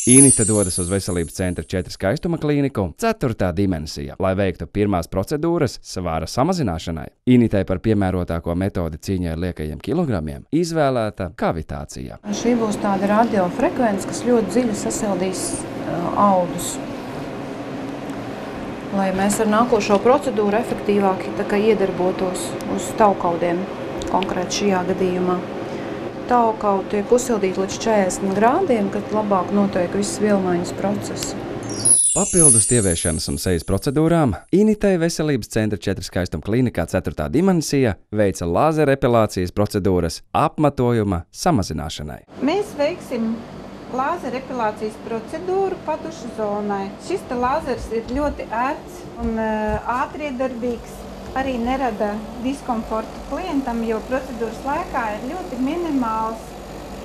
Inita dodas uz veselības centra 4 skaistuma klīniku 4. dimensija, lai veiktu pirmās procedūras svāra samazināšanai. Initai par piemērotāko metodi cīņai ar liekajiem kilogramiem izvēlēta kavitācija. Šī būs tāda radiofrekvence, kas ļoti dziļi sasildīs audus, lai mēs ar nākošo procedūru efektīvāk iedarbotos uz taukaudiem, konkrēti šajā gadījumā. Taukauti tiek uzsildīti līdz 40 grādiem, kad labāk notiek viss vielmaiņas process. Papildus tieviešanas un sejas procedūrām Initai veselības centra 4 skaistuma klīnikā 4. dimensija veica lāzerepilācijas procedūras apmetojuma samazināšanai. Mēs veiksim lāzerepilācijas procedūru padušu zonai. Šis lāzers ir ļoti ērts un ātriedarbīgs. Arī nerada diskomfortu klientam, jo procedūras laikā ir ļoti minimāls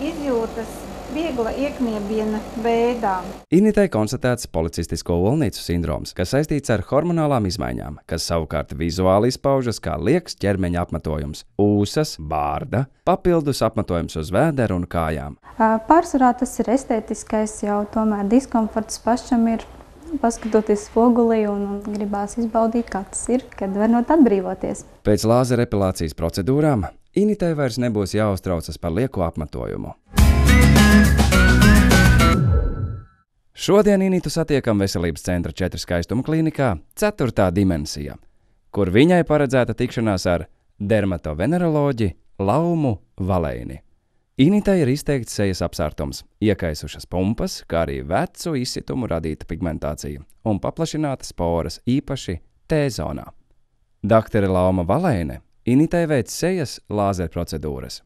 izjūtas viegla iekniebiena veidā. Initai konstatēts policistisko olnīcu sindroms, kas saistīts ar hormonālām izmaiņām, kas savukārt vizuāli izpaužas kā liekas ķermeņa apmetojums, ūsas, bārda, papildus apmetojums uz vēdera un kājām. Pārsvarā tas ir estētiskais, jau tomēr diskomforts pašam ir. Paskatoties spogulī un gribās izbaudīt, kā tas ir, kad var no tā atbrīvoties. Pēc lāzerepilācijas procedūrām Initai vairs nebūs jāuztraucas par lieko apmetojumu. Šodien Initu satiekam veselības centra 4 skaistuma klīnikā 4. dimensija, kur viņai paredzēta tikšanās ar dermatoveneroloģi Laumu Valēni. Initai ir izteikts sejas apsārtums, iekaisušas pumpas, kā arī vecu izsitumu radīta pigmentācija un paplašinātas poras, īpaši T-zonā. Daktore Lauma Valēne Initai veic sejas lāzerprocedūras.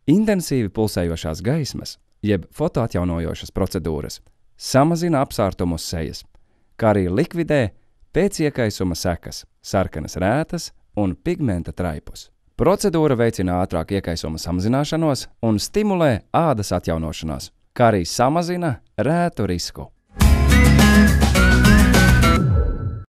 Intensīvi pulsējošās gaismas, jeb fotoatjaunojošas procedūras, samazina apsārtumu uz sejas, kā arī likvidē pēc iekaisuma sekas, sarkanas rētas un pigmenta traipus. Procedūra veicina ātrāk iekaisuma samazināšanos un stimulē ādas atjaunošanos, kā arī samazina rētu risku.